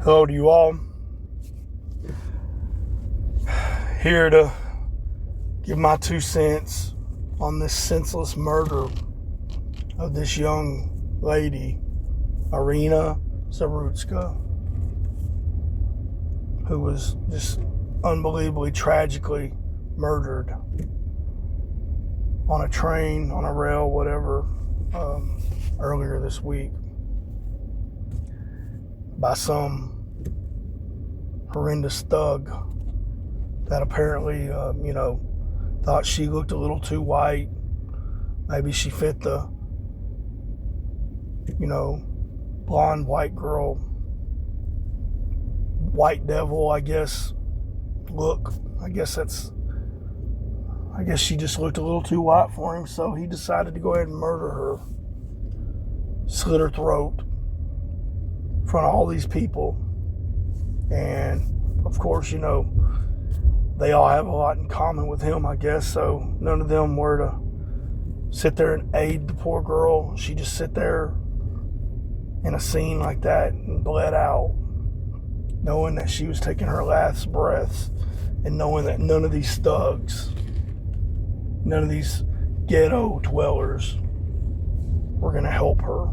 Hello to you all. Here to give my 2 cents on this senseless murder of this young lady, Iryna Zarutska, who was just unbelievably, tragically murdered on a train, on a rail, whatever, earlier this week by some horrendous thug that apparently, thought she looked a little too white. Maybe she fit the, blonde white girl, white devil, I guess, look. I guess she just looked a little too white for him, so he decided to go ahead and murder her. Slit her throat in front of all these people. And, of course, they all have a lot in common with him, I guess, so none of them were to sit there and aid the poor girl. She just sit there in a scene like that and bled out, knowing that she was taking her last breaths and knowing that none of these thugs, none of these ghetto dwellers were going to help her.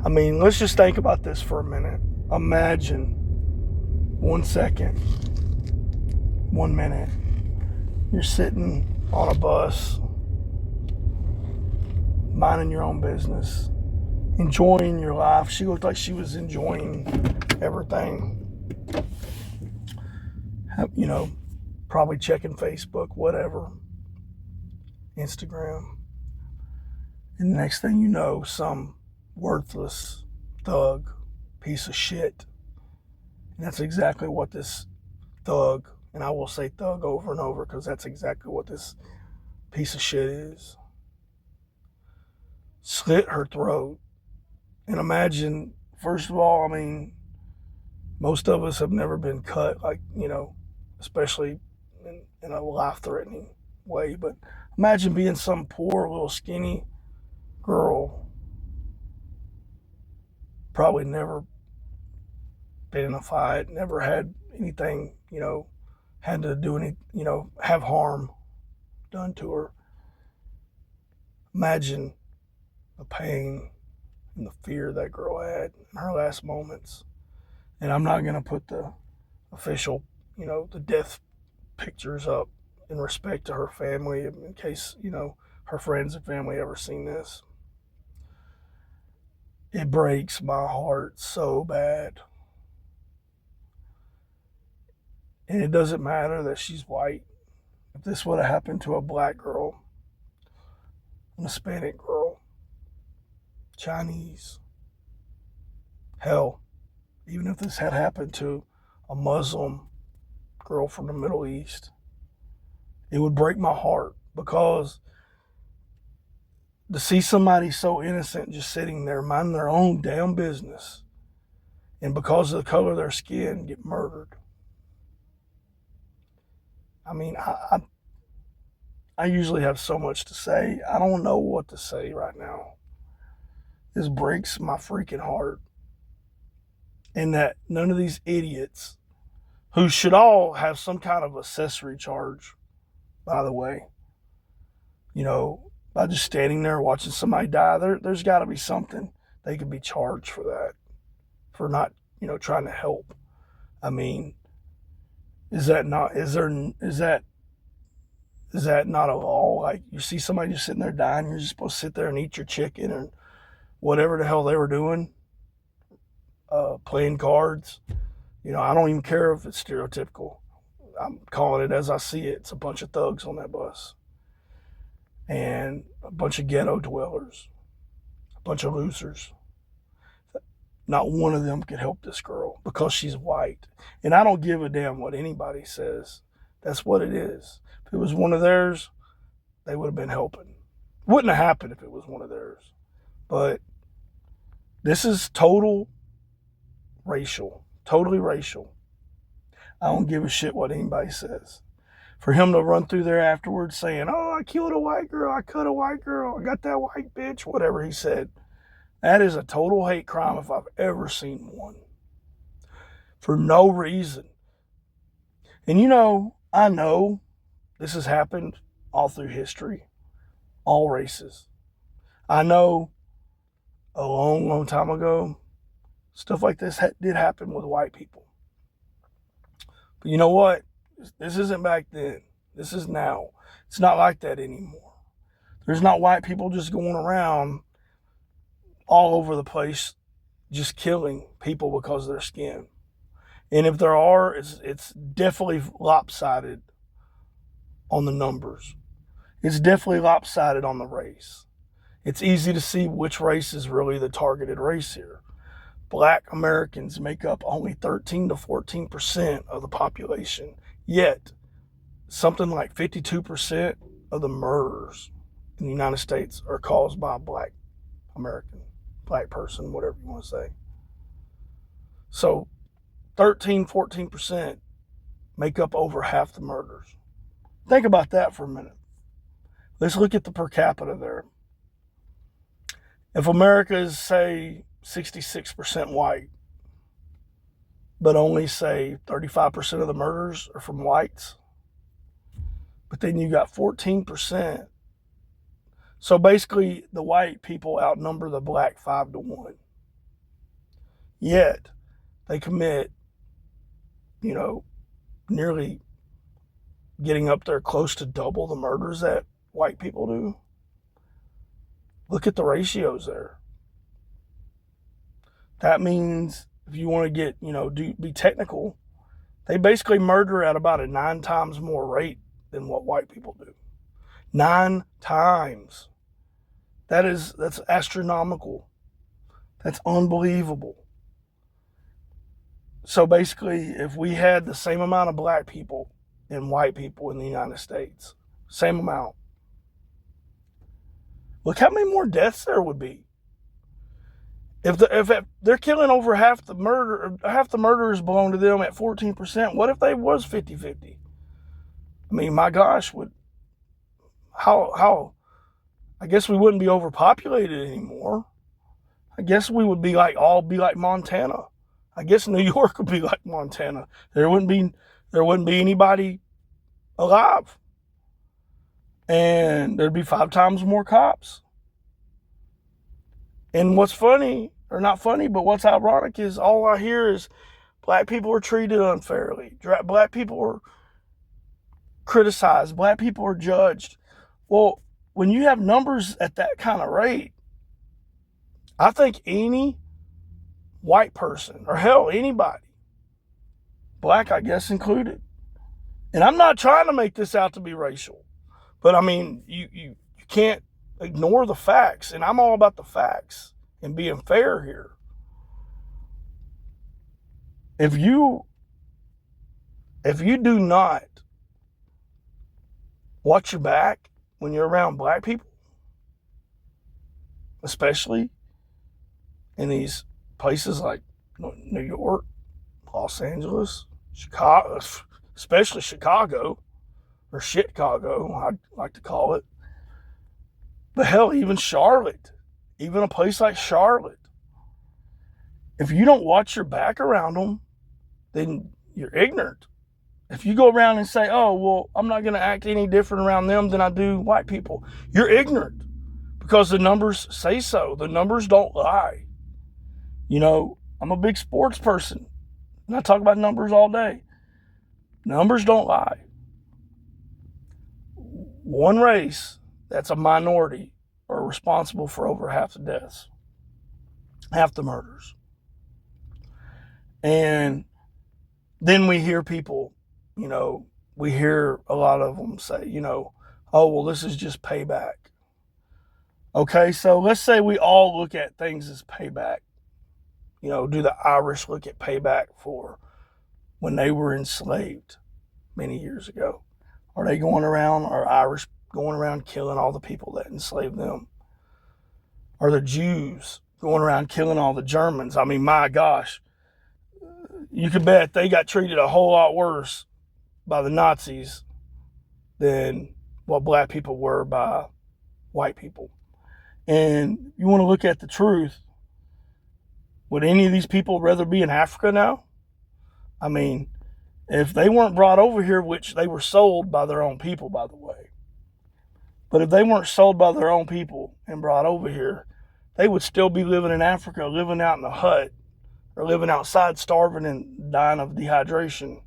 I mean, let's just think about this for a minute. Imagine 1 second, 1 minute, you're sitting on a bus, minding your own business, enjoying your life. She looked like she was enjoying everything. Probably checking Facebook, whatever, Instagram. And the next thing you know, some worthless thug, piece of shit. And that's exactly what this thug, and I will say thug over and over because that's exactly what this piece of shit is. Slit her throat. And imagine, first of all, I mean, most of us have never been cut, like, especially in a life-threatening way. But imagine being some poor little skinny girl, probably never been in a fight, never had anything, had to do any, have harm done to her. Imagine the pain and the fear that girl had in her last moments. And I'm not going to put the official, the death pictures up in respect to her family in case, her friends and family ever seen this. It breaks my heart so bad. And it doesn't matter that she's white. If this would have happened to a black girl, an Hispanic girl, Chinese, hell, even if this had happened to a Muslim girl from the Middle East, it would break my heart because to see somebody so innocent just sitting there minding their own damn business and because of the color of their skin get murdered. I mean, I usually have so much to say. I don't know what to say right now. This breaks my freaking heart. And that none of these idiots, who should all have some kind of accessory charge, by the way, by just standing there watching somebody die, there's got to be something they could be charged for that, for not, trying to help. I mean, is that not a law? Like, you see somebody just sitting there dying, you're just supposed to sit there and eat your chicken or whatever the hell they were doing, playing cards. I don't even care if it's stereotypical. I'm calling it as I see it. It's a bunch of thugs on that bus and a bunch of ghetto dwellers, a bunch of losers. Not one of them could help this girl because she's white. And I don't give a damn what anybody says. That's what it is. If it was one of theirs, they would have been helping. Wouldn't have happened if it was one of theirs. But this is totally racial. I don't give a shit what anybody says. For him to run through there afterwards saying, oh, I killed a white girl, I cut a white girl, I got that white bitch, whatever he said. That is a total hate crime if I've ever seen one. For no reason. And I know this has happened all through history, all races. I know a long, long time ago, stuff like this did happen with white people. But you know what? This isn't back then. This is now. It's not like that anymore. There's not white people just going around all over the place just killing people because of their skin. And if there are, it's definitely lopsided on the numbers. It's definitely lopsided on the race. It's easy to see which race is really the targeted race here. Black Americans make up only 13 to 14% of the population, yet something like 52% of the murders in the United States are caused by a black American, black person, whatever you want to say. So 13, 14% make up over half the murders. Think about that for a minute. Let's look at the per capita there. If America is, say, 66% white, but only, say, 35% of the murders are from whites, but then you got 14%. So basically, the white people outnumber the black 5-1. Yet, they commit, nearly getting up there close to double the murders that white people do. Look at the ratios there. That means if you want to get, be technical, they basically murder at about a 9 times more rate than what white people do. 9 times. That's astronomical. That's unbelievable. So basically, if we had the same amount of black people and white people in the United States, same amount, look how many more deaths there would be. If they're killing over half the murderers belong to them at 14%, what if they was 50-50? I mean, my gosh, how I guess we wouldn't be overpopulated anymore. I guess we would be like Montana. I guess New York would be like Montana. There wouldn't be anybody alive. And there'd be 5 times more cops. And what's funny, or not funny, but what's ironic is all I hear is black people are treated unfairly. Black people are criticized. Black people are judged. Well, when you have numbers at that kind of rate, I think any white person, or hell, anybody, black, I guess, included. And I'm not trying to make this out to be racial, but I mean, you can't ignore the facts, and I'm all about the facts and being fair here. If you do not watch your back when you're around black people, especially in these places like New York, Los Angeles, Chicago, especially Chicago, or Shitcago, I'd like to call it. But hell, even Charlotte, even a place like Charlotte. If you don't watch your back around them, then you're ignorant. If you go around and say, oh, well, I'm not going to act any different around them than I do white people, you're ignorant because the numbers say so. The numbers don't lie. I'm a big sports person, and I talk about numbers all day. Numbers don't lie. One race that's a minority are responsible for over half the deaths, half the murders. And then we hear people, we hear a lot of them say, oh, well, this is just payback. Okay, so let's say we all look at things as payback. Do the Irish look at payback for when they were enslaved many years ago? Are Irish going around killing all the people that enslaved them? Are the Jews going around killing all the Germans? I mean, my gosh, you can bet they got treated a whole lot worse by the Nazis than what black people were by white people. And you want to look at the truth, Would any of these people rather be in Africa now? I mean, if they weren't brought over here, which they were sold by their own people, by the way, but if they weren't sold by their own people and brought over here, they would still be living in Africa, living out in a hut, or living outside, starving and dying of dehydration,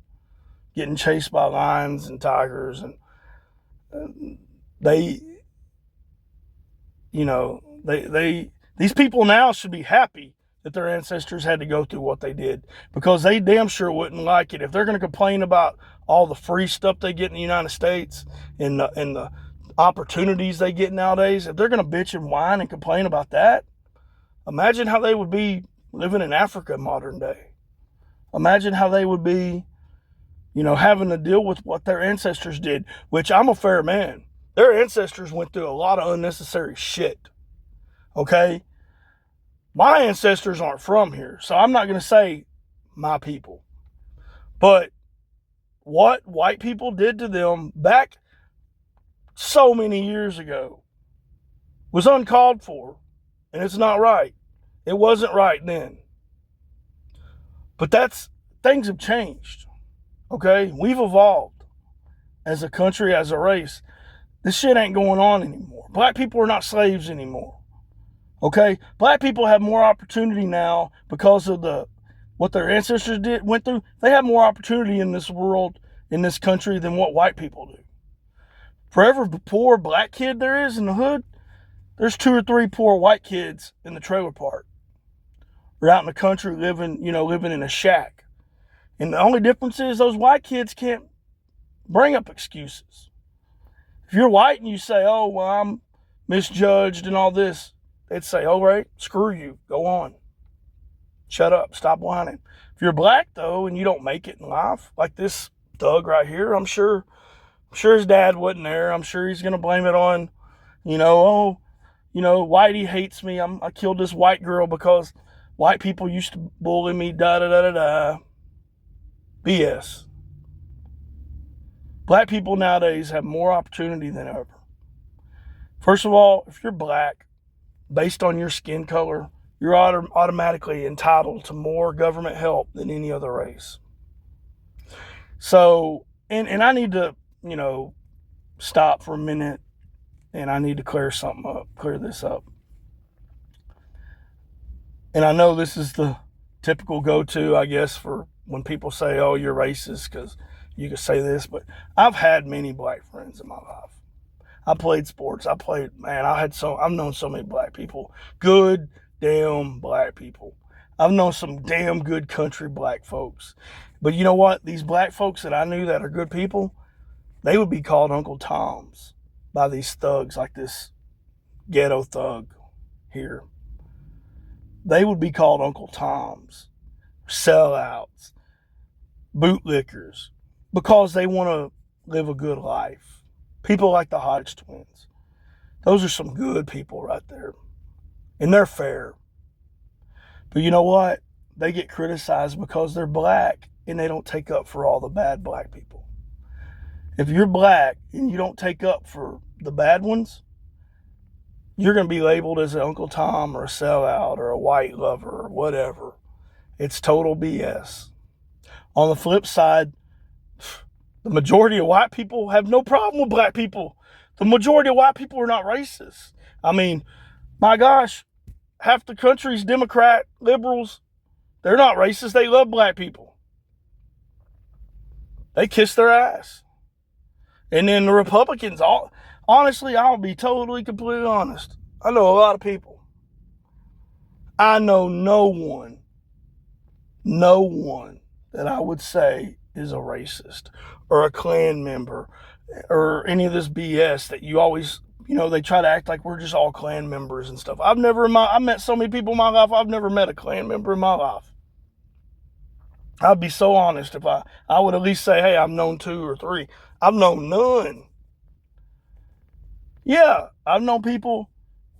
getting chased by lions and tigers. And they, these people now should be happy that their ancestors had to go through what they did, because they damn sure wouldn't like it. If they're going to complain about all the free stuff they get in the United States and the opportunities they get nowadays, if they're going to bitch and whine and complain about that, imagine how they would be living in Africa modern day. Imagine how they would be, having to deal with what their ancestors did, which I'm a fair man. Their ancestors went through a lot of unnecessary shit. Okay? My ancestors aren't from here, so I'm not going to say my people. But what white people did to them back so many years ago was uncalled for, and it's not right. It wasn't right then. But things have changed. Okay? We've evolved as a country, as a race. This shit ain't going on anymore. Black people are not slaves anymore. Okay? Black people have more opportunity now because of what their ancestors went through. They have more opportunity in this world, in this country, than what white people do. For every poor black kid there is in the hood, there's 2 or 3 poor white kids in the trailer park. Or out in the country living in a shack. And the only difference is those white kids can't bring up excuses. If you're white and you say, oh, well, I'm misjudged and all this, they'd say, all right, screw you, go on. Shut up, stop whining. If you're black, though, and you don't make it in life, like this thug right here, I'm sure his dad wasn't there. I'm sure he's going to blame it on, Whitey hates me. I killed this white girl because white people used to bully me, da-da-da-da-da. BS. Black people nowadays have more opportunity than ever. First of all, if you're black, based on your skin color, you're automatically entitled to more government help than any other race. So, and I need to, stop for a minute, and I need to clear this up. And I know this is the typical go-to, I guess, for when people say, oh, you're racist because you can say this, but I've had many black friends in my life. I played sports. I've known so many black people. Good damn black people. I've known some damn good country black folks. But you know what? These black folks that I knew that are good people, they would be called Uncle Toms by these thugs, like this ghetto thug here. They would be called Uncle Toms, sellouts, bootlickers, because they want to live a good life. People like the Hodge twins. Those are some good people right there. And they're fair. But you know what? They get criticized because they're black and they don't take up for all the bad black people. If you're black and you don't take up for the bad ones, you're going to be labeled as an Uncle Tom or a sellout or a white lover or whatever. It's total BS. On the flip side, the majority of white people have no problem with black people. The majority of white people are not racist. I mean, my gosh, half the country's Democrat liberals, they're not racist. They love black people. They kiss their ass. And then the Republicans, honestly, I'll be completely honest. I know a lot of people. I know no one that I would say is a racist or a Klan member or any of this BS that you always, they try to act like we're just all Klan members and stuff. I've met so many people in my life, I've never met a Klan member in my life. I'd be so honest if I would at least say, hey, I've known 2 or 3. I've known none. Yeah, I've known people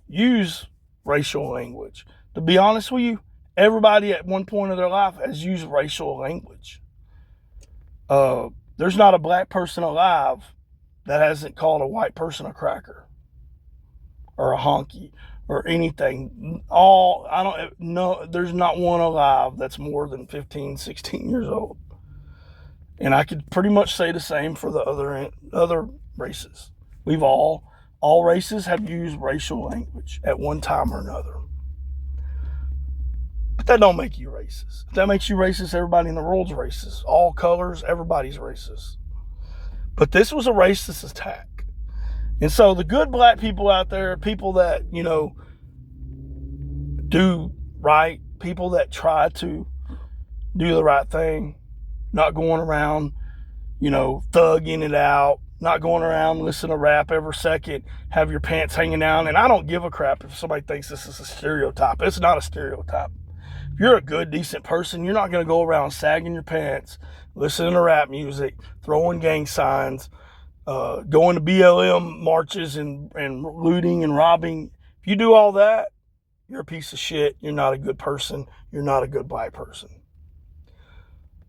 use racial language. To be honest with you, everybody at one point of their life has used racial language. There's not a black person alive that hasn't called a white person a cracker or a honky or anything. There's not one alive that's more than 15, 16 years old. And I could pretty much say the same for the other races. All races have used racial language at one time or another. But that don't make you racist. If that makes you racist, everybody in the world's racist. All colors, everybody's racist. But this was a racist attack. And so the good black people out there, people that, do right, people that try to do the right thing, not going around, thugging it out, not going around listening to rap every second, have your pants hanging down. And I don't give a crap if somebody thinks this is a stereotype. It's not a stereotype. If you're a good, decent person, you're not going to go around sagging your pants, listening to rap music, throwing gang signs, going to BLM marches and looting and robbing. If you do all that, you're a piece of shit. You're not a good person. You're not a good black person.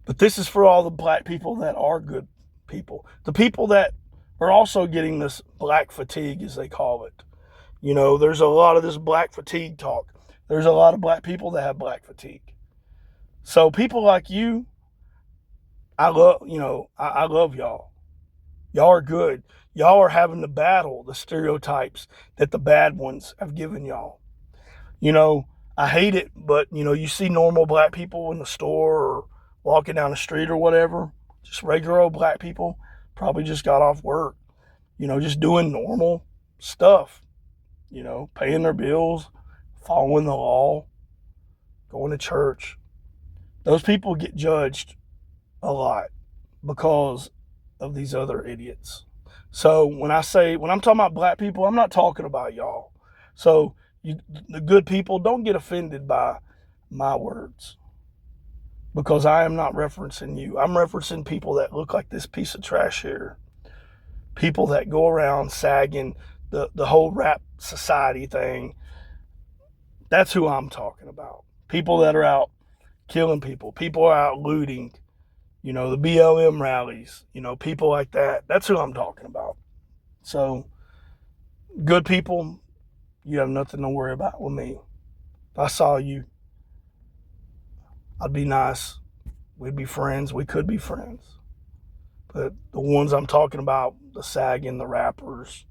But this is for all the black people that are good people. The people that are also getting this black fatigue, as they call it. There's a lot of this black fatigue talk. There's a lot of black people that have black fatigue. So people like you, I love y'all. Y'all are good. Y'all are having to battle the stereotypes that the bad ones have given y'all. I hate it, but, you see normal black people in the store or walking down the street or whatever, just regular old black people, probably just got off work, just doing normal stuff, paying their bills, following the law, going to church. Those people get judged a lot because of these other idiots. So when I'm talking about black people, I'm not talking about y'all. So the good people, don't get offended by my words, because I am not referencing you. I'm referencing people that look like this piece of trash here. People that go around sagging the whole rap society thing. That's who I'm talking about. People that are out killing people. People are out looting. The BLM rallies. People like that. That's who I'm talking about. So, good people, you have nothing to worry about with me. If I saw you, I'd be nice. We'd be friends. We could be friends. But the ones I'm talking about, the sagging, the rappers,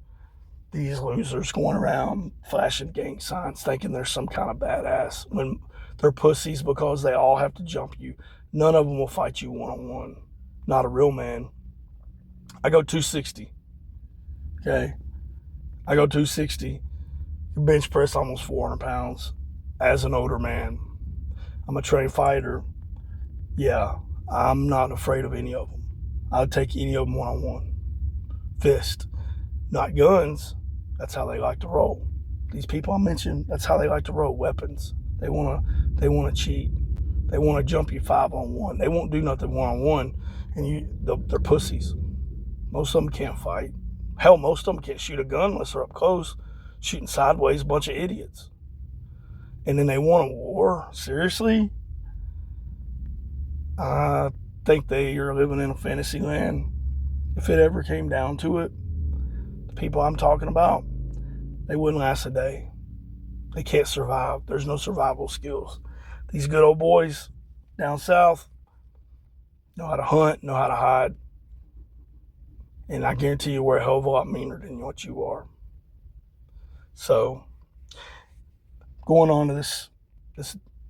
these losers going around flashing gang signs thinking they're some kind of badass when they're pussies because they all have to jump you. None of them will fight you one-on-one. Not a real man. I go 260. Okay? I go 260. Bench press almost 400 pounds as an older man. I'm a trained fighter. Yeah, I'm not afraid of any of them. I'll take any of them one-on-one. Fist. Not guns. That's how they like to roll. These people I mentioned, that's how they like to roll. Weapons. They want to cheat. They want to jump you 5-on-1. They won't do nothing 1-on-1, and they're pussies. Most of them can't fight. Hell, most of them can't shoot a gun unless they're up close, shooting sideways, a bunch of idiots. And then they want a war? Seriously? I think they are living in a fantasy land. If it ever came down to it, the people I'm talking about, they wouldn't last a day. They can't survive. There's no survival skills. These good old boys down south know how to hunt, know how to hide. And I guarantee you we're a hell of a lot meaner than what you are. So, going on to this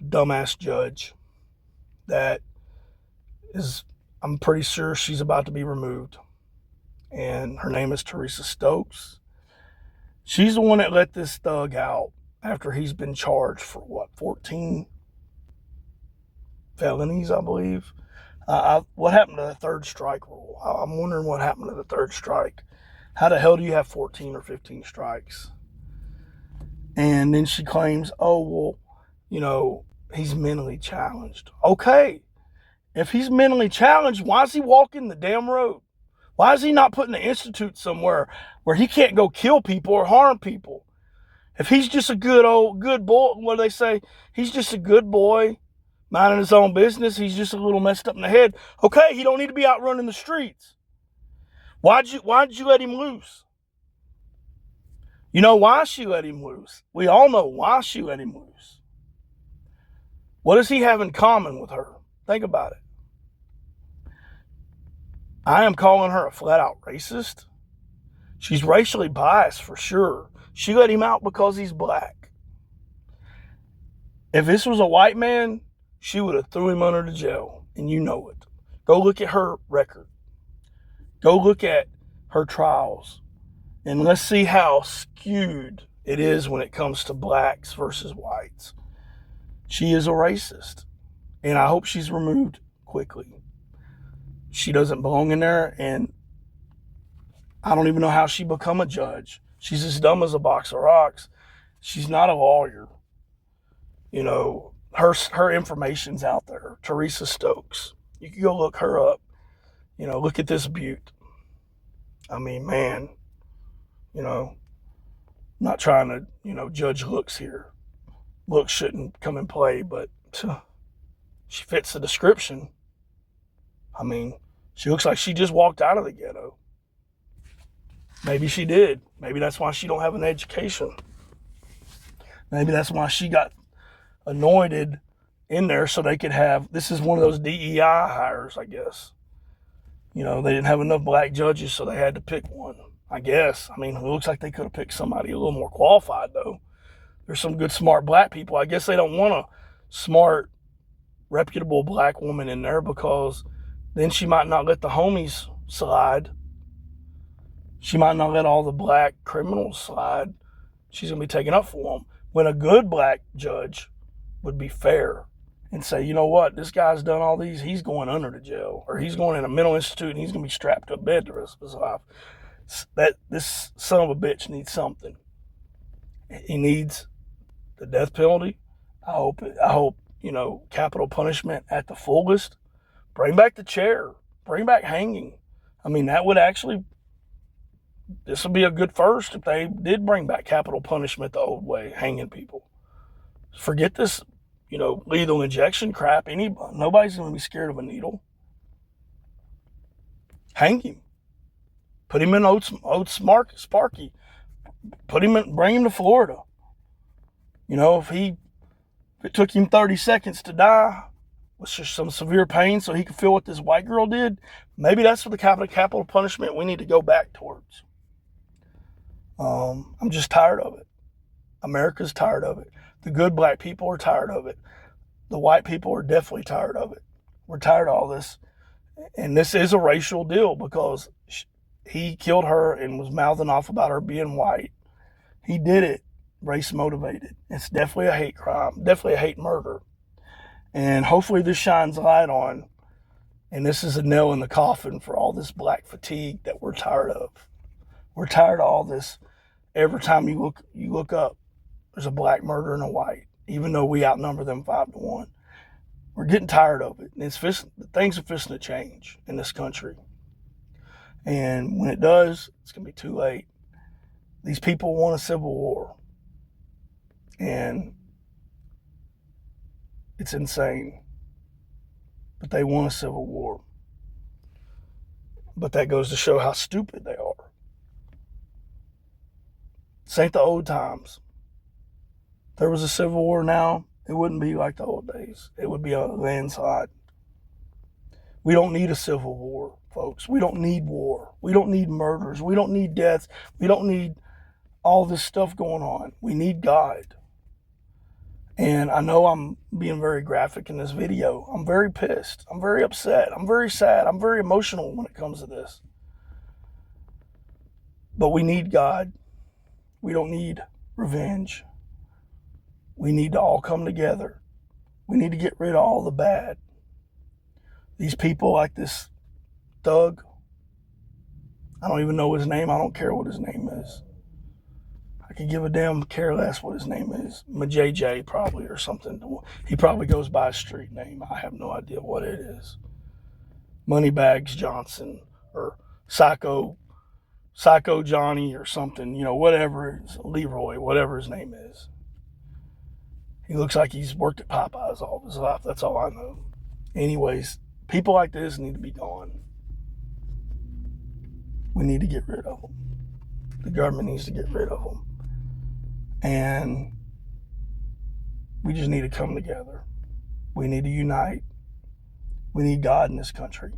dumbass judge that is, I'm pretty sure she's about to be removed. And her name is Teresa Stokes. She's the one that let this thug out after he's been charged for 14 felonies, I believe. What happened to the third strike rule? I'm wondering what happened to the third strike. How the hell do you have 14 or 15 strikes? And then she claims, he's mentally challenged. Okay, if he's mentally challenged, why is he walking the damn road? Why is he not putting an institute somewhere where he can't go kill people or harm people? If he's just a good boy, what do they say? He's just a good boy, minding his own business. He's just a little messed up in the head. Okay, he don't need to be out running the streets. Why'd you let him loose? You know why she let him loose. We all know why she let him loose. What does he have in common with her? Think about it. I am calling her a flat-out racist. She's racially biased for sure. She let him out because he's black. If this was a white man, she would have threw him under the jail, and you know it. Go look at her record. Go look at her trials, and let's see how skewed it is when it comes to blacks versus whites. She is a racist, and I hope she's removed quickly. She doesn't belong in there, and I don't even know how she become a judge. She's as dumb as a box of rocks. She's not a lawyer. You know, her information's out there. Teresa Stokes. You can go look her up. You know, look at this beaut. I mean, man, you know, I'm not trying to, judge looks here. Looks shouldn't come in play, but she fits the description. I mean, she looks like she just walked out of the ghetto. Maybe she did. Maybe that's why she don't have an education. Maybe that's why she got anointed in there so they could have, this is one of those DEI hires, I guess. You know, they didn't have enough black judges, so they had to pick one, I guess. I mean, it looks like they could have picked somebody a little more qualified, though. There's some good, smart black people. I guess they don't want a smart, reputable black woman in there because then she might not let the homies slide. She might not let all the black criminals slide. She's going to be taken up for them. When a good black judge would be fair and say, you know what, this guy's done all these, he's going under the jail, or he's going in a mental institute and he's going to be strapped to a bed the rest of his life. This son of a bitch needs something. He needs the death penalty. I hope, capital punishment at the fullest. Bring back the chair. Bring back hanging. I mean, that would actually, this would be a good first if they did bring back capital punishment the old way, hanging people. Forget this, lethal injection crap. Nobody's going to be scared of a needle. Hang him. Put him in Oats Sparky. Bring him to Florida. If it took him 30 seconds to die with just some severe pain so he could feel what this white girl did, maybe that's what the capital punishment we need to go back towards. I'm just tired of it. America's tired of it. The good black people are tired of it. The white people are definitely tired of it. We're tired of all this. And this is a racial deal because he killed her and was mouthing off about her being white. He did it race motivated. It's definitely a hate crime, definitely a hate murder. And hopefully this shines light on, and this is a nail in the coffin for all this black fatigue that we're tired of. We're tired of all this. Every time you look up, there's a black murder and a white, even though we outnumber them 5-1. We're getting tired of it. And things are fixing to change in this country. And when it does, it's going to be too late. These people want a civil war. And it's insane. But they want a civil war. But that goes to show how stupid they are. This ain't the old times. If there was a civil war now, it wouldn't be like the old days. It would be a landslide. We don't need a civil war, folks. We don't need war. We don't need murders. We don't need deaths. We don't need all this stuff going on. We need God. And I know I'm being very graphic in this video. I'm very pissed. I'm very upset. I'm very sad. I'm very emotional when it comes to this. But we need God. We don't need revenge. We need to all come together. We need to get rid of all the bad. These people like this thug, I don't even know his name. I don't care what his name is. I could give a damn care less what his name is. JJ probably or something. He probably goes by a street name. I have no idea what it is. Moneybags Johnson or Psycho Johnny or something, whatever, Leroy, whatever his name is. He looks like he's worked at Popeyes all his life. That's all I know. Anyways, people like this need to be gone. We need to get rid of them. The government needs to get rid of them. And we just need to come together. We need to unite. We need God in this country.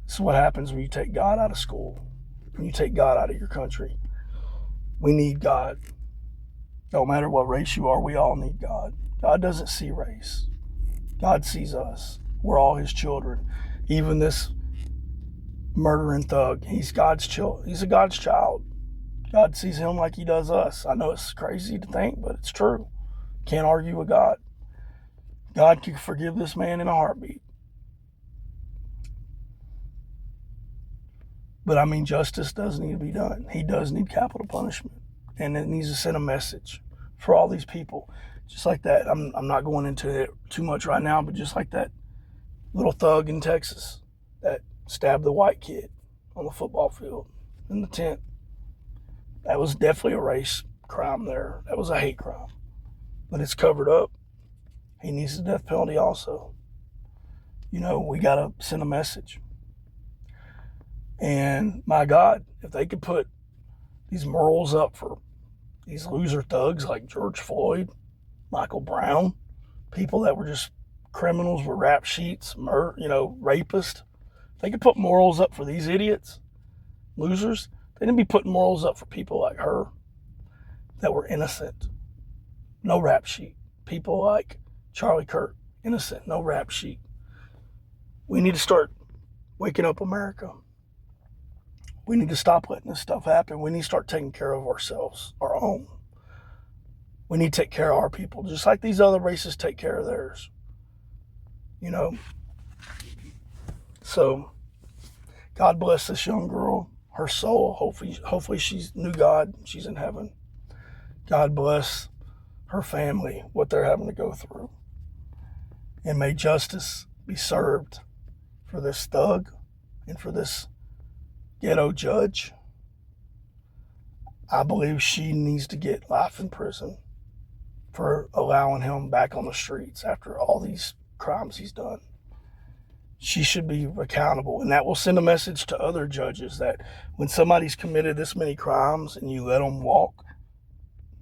This is what happens when you take God out of school, when you take God out of your country. We need God. No matter what race you are, we all need God. God doesn't see race. God sees us. We're all his children. Even this murdering thug, he's God's child. He's a God's child. God sees him like he does us. I know it's crazy to think, but it's true. Can't argue with God. God can forgive this man in a heartbeat. But I mean, justice does need to be done. He does need capital punishment. And it needs to send a message for all these people. Just like that. I'm not going into it too much right now, but just like that little thug in Texas that stabbed the white kid on the football field in the tent. That was definitely a race crime there. That was a hate crime. But it's covered up. He needs the death penalty also. You know, we got to send a message. And my God, if they could put these morals up for these loser thugs like George Floyd, Michael Brown, people that were just criminals with rap sheets, rapists. If they could put morals up for these idiots, losers, they didn't be putting morals up for people like her that were innocent. No rap sheet. People like Charlie Kirk, innocent, no rap sheet. We need to start waking up America. We need to stop letting this stuff happen. We need to start taking care of ourselves, our own. We need to take care of our people, just like these other races take care of theirs. You know? So, God bless this young girl, her soul. Hopefully she's knew God. She's in heaven. God bless her family, what they're having to go through. And may justice be served for this thug and for this ghetto judge. I believe she needs to get life in prison for allowing him back on the streets after all these crimes he's done. She should be accountable, and that will send a message to other judges that when somebody's committed this many crimes and you let them walk,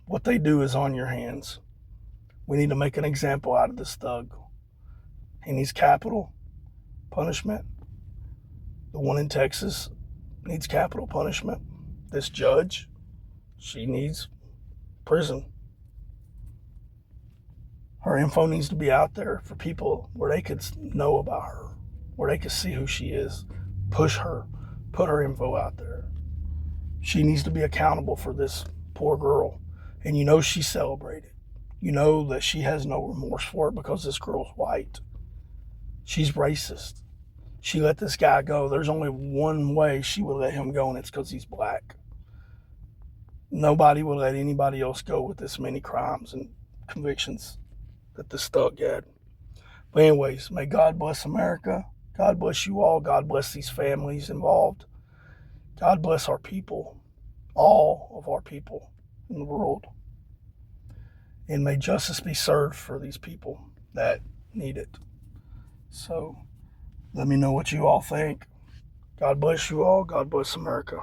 what they do is on your hands. We need to make an example out of this thug. He needs capital punishment. The one in Texas needs capital punishment. This judge, she needs prison. Her info needs to be out there for people where they could know about her, where they could see who she is, push her, put her info out there. She needs to be accountable for this poor girl. And you know she's celebrated. You know that she has no remorse for it because this girl's white. She's racist. She let this guy go. There's only one way she would let him go, and it's because he's black. Nobody would let anybody else go with this many crimes and convictions that this thug had. But anyways, may God bless America. God bless you all. God bless these families involved. God bless our people, all of our people in the world. And may justice be served for these people that need it. So let me know what you all think. God bless you all. God bless America.